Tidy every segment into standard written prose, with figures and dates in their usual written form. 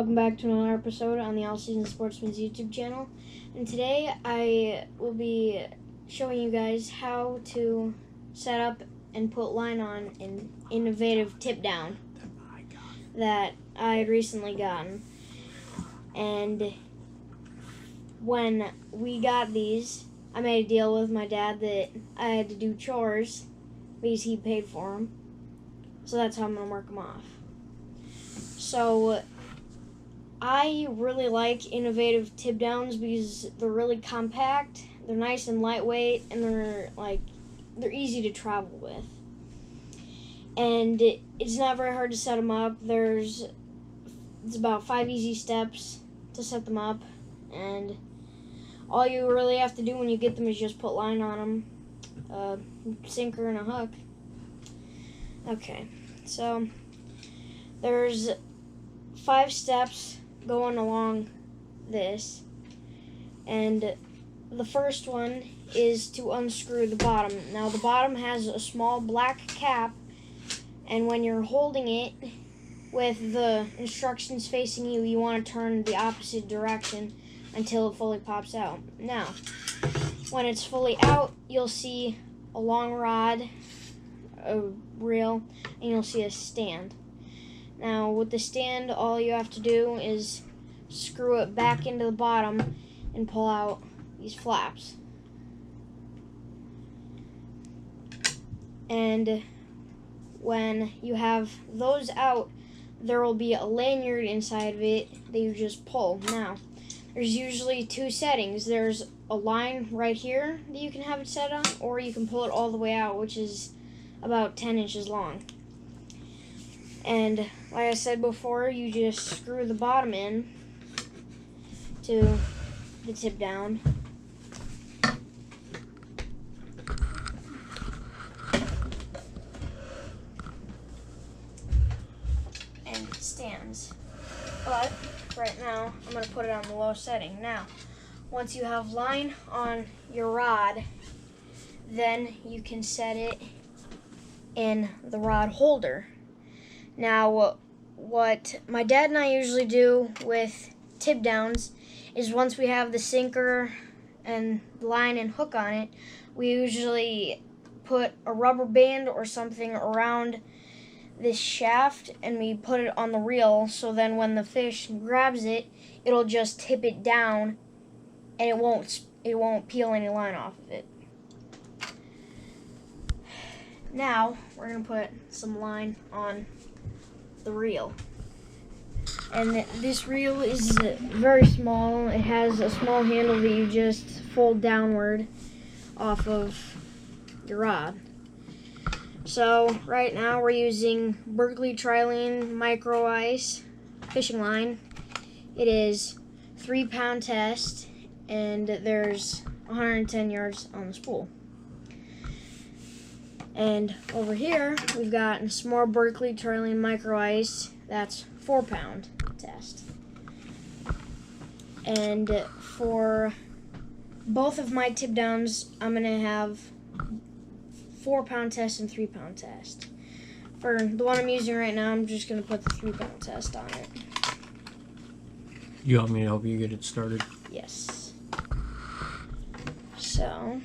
welcome back to another episode on the All Season Sportsman's YouTube channel. And today I will be showing you guys how to set up and put line on an innovative tip down that I had recently gotten. And when we got these, I made a deal with my dad that I had to do chores because he paid for them. So that's how I'm going to work them off. So I really like innovative tip downs because they're really compact, they're nice and lightweight, and they're easy to travel with. And it's not very hard to set them up. It's about 5 easy steps to set them up, and all you really have to do when you get them is just put line on them, a sinker and a hook. Okay, so there's 5 steps going along this, and the first one is to unscrew the bottom. Now the bottom has a small black cap, and when you're holding it with the instructions facing you, you want to turn the opposite direction until it fully pops out. Now, when it's fully out, you'll see a long rod, a reel, and you'll see a stand. Now, with the stand, all you have to do is screw it back into the bottom and pull out these flaps. And when you have those out, there will be a lanyard inside of it that you just pull. Now, there's usually 2 settings. There's a line right here that you can have it set on, or you can pull it all the way out, which is about 10 inches long. And like I said before, you just screw the bottom in to the tip down. And it stands. But right now, I'm going to put it on the low setting. Now, once you have line on your rod, then you can set it in the rod holder. Now, what my dad and I usually do with tip downs is once we have the sinker and line and hook on it, we usually put a rubber band or something around this shaft and we put it on the reel, so then when the fish grabs it, it'll just tip it down and it won't peel any line off of it. Now, we're going to put some line on the reel. And this reel is very small. It has a small handle that you just fold downward off of your rod. So right now we're using Berkeley Trilene Micro Ice fishing line. It is 3-pound test, and there's 110 yards on the spool. And over here, we've got some more Berkeley Trilene Micro Ice. That's 4-pound test. And for both of my tip downs, I'm going to have 4-pound test and 3-pound test. For the one I'm using right now, I'm just going to put the 3-pound test on it. You want me to help you get it started? Yes. So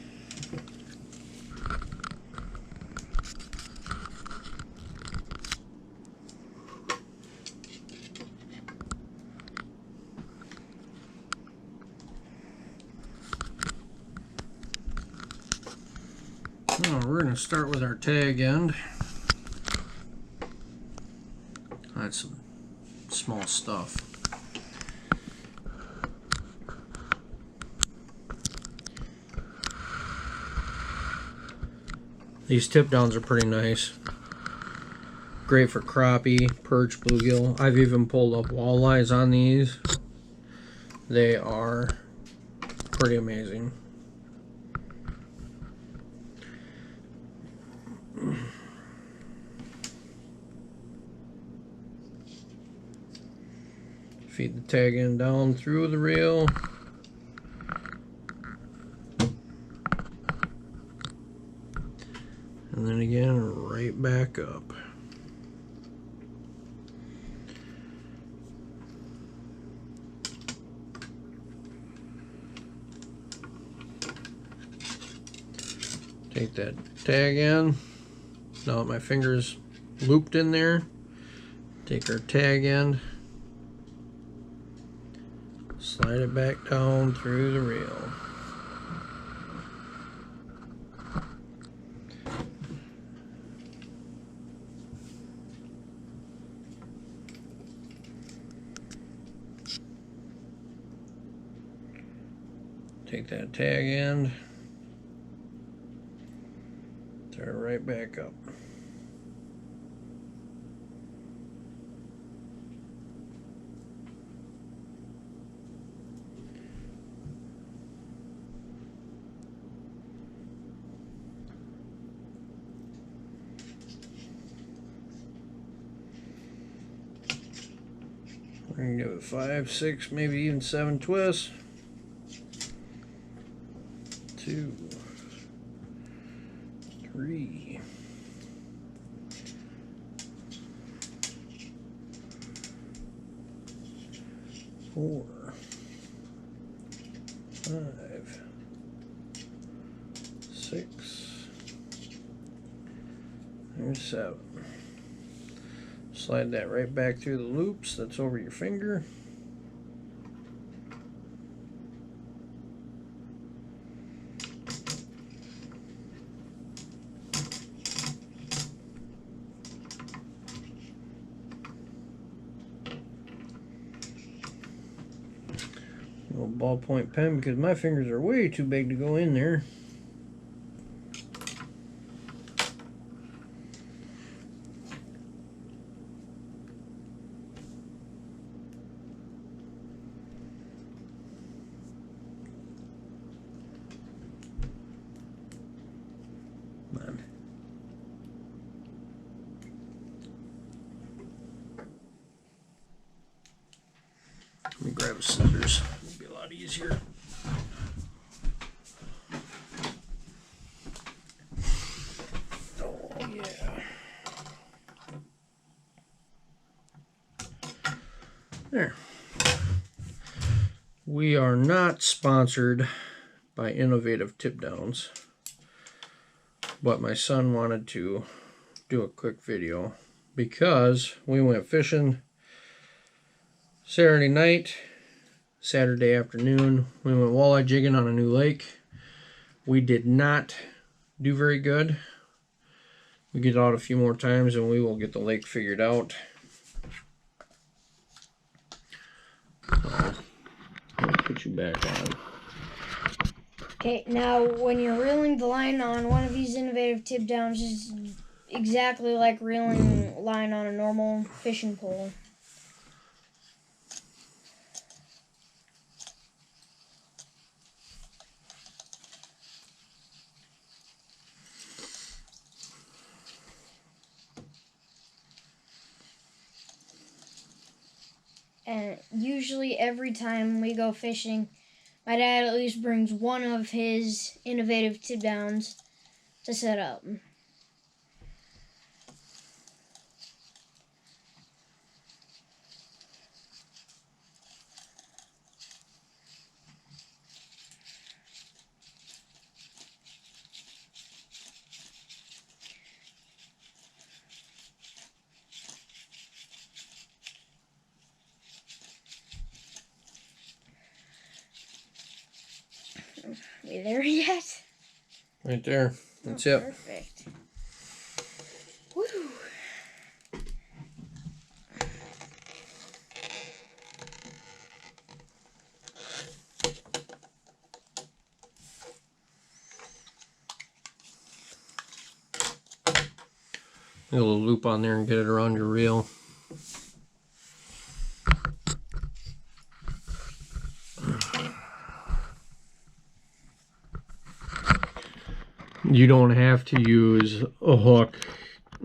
we're going to start with our tag end. That's some small stuff. These tip downs are pretty nice. Great for crappie, perch, bluegill. I've even pulled up walleyes on these. They are pretty amazing. Feed the tag end down through the reel. And then again, right back up. Take that tag in. Now that my finger's looped in there, take our tag end, slide it back down through the reel. Take that tag end, throw it right back up. We're gonna give it 5, 6, maybe even 7 twists. 2, 3, 4, 5, 6, and 7. Slide that right back through the loops that's over your finger. Little ballpoint pen because my fingers are way too big to go in there. Man. Let me grab scissors. It'll be a lot easier. Oh yeah. There. We are not sponsored by Innovative Tip Downs, but my son wanted to do a quick video because we went fishing Saturday night, Saturday afternoon. We went walleye jigging on a new lake. We did not do very good. We get out a few more times and we will get the lake figured out. So, I'll put you back on. Okay, now when you're reeling the line on one of these Innovative Tip Downs, it's exactly like reeling line on a normal fishing pole. And usually every time we go fishing, my dad at least brings one of his Innovative Tip Downs to set up. We there yet? Right there. That's it. Perfect. Woo! Get a little loop on there and get it around your reel. You don't have to use a hook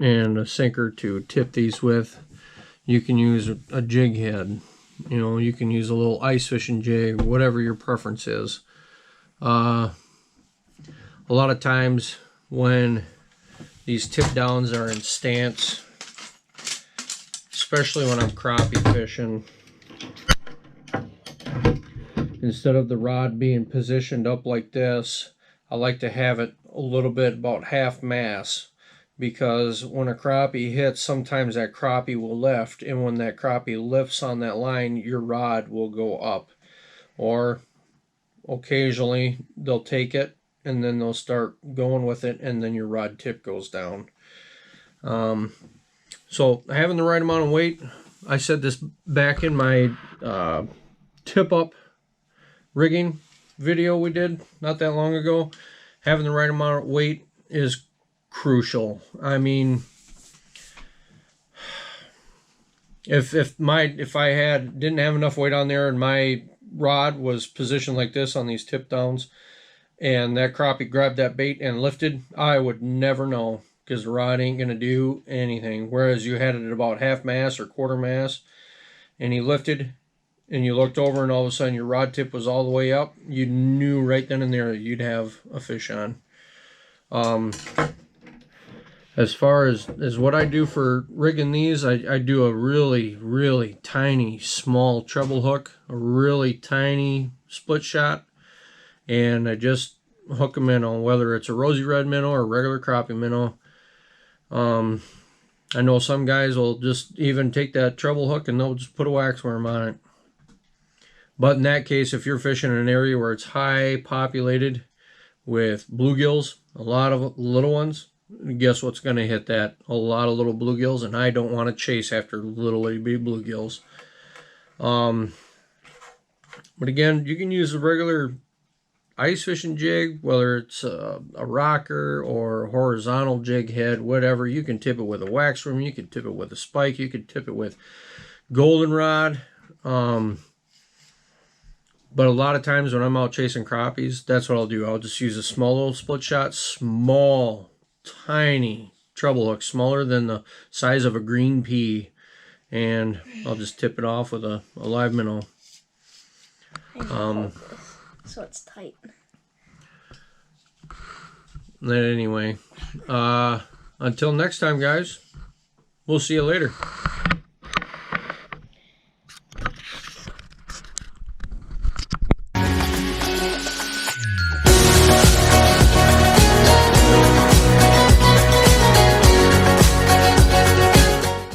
and a sinker to tip these with. You can use a jig head. You know, you can use a little ice fishing jig, whatever your preference is. A lot of times when these tip downs are in stance, especially when I'm crappie fishing, instead of the rod being positioned up like this, I like to have it a little bit about half mass, because when a crappie hits, sometimes that crappie will lift, and when that crappie lifts on that line, your rod will go up. Or occasionally they'll take it and then they'll start going with it, and then your rod tip goes down. So having the right amount of weight, I said this back in my tip up rigging video we did not that long ago. Having the right amount of weight is crucial. I mean, if I didn't have enough weight on there and my rod was positioned like this on these tip downs, and that crappie grabbed that bait and lifted, I would never know, because the rod ain't gonna do anything. Whereas you had it at about half mass or quarter mass, and he lifted, and you looked over, and all of a sudden your rod tip was all the way up, you knew right then and there you'd have a fish on. As far as what I do for rigging these, I do a really tiny small treble hook, a really tiny split shot, and I just hook them in on whether it's a rosy red minnow or a regular crappie minnow. I know some guys will just even take that treble hook and they'll just put a wax worm on it. But in that case, if you're fishing in an area where it's high populated with bluegills, a lot of little ones, guess what's going to hit that? A lot of little bluegills, and I don't want to chase after little bitty bluegills. But again, you can use a regular ice fishing jig, whether it's a rocker or a horizontal jig head, whatever. You can tip it with a wax worm, you can tip it with a spike, you can tip it with goldenrod. But a lot of times when I'm out chasing crappies, that's what I'll do. I'll just use a small little split shot, small, tiny treble hook, smaller than the size of a green pea, and I'll just tip it off with a live minnow. So it's tight. Anyway, until next time, guys, we'll see you later.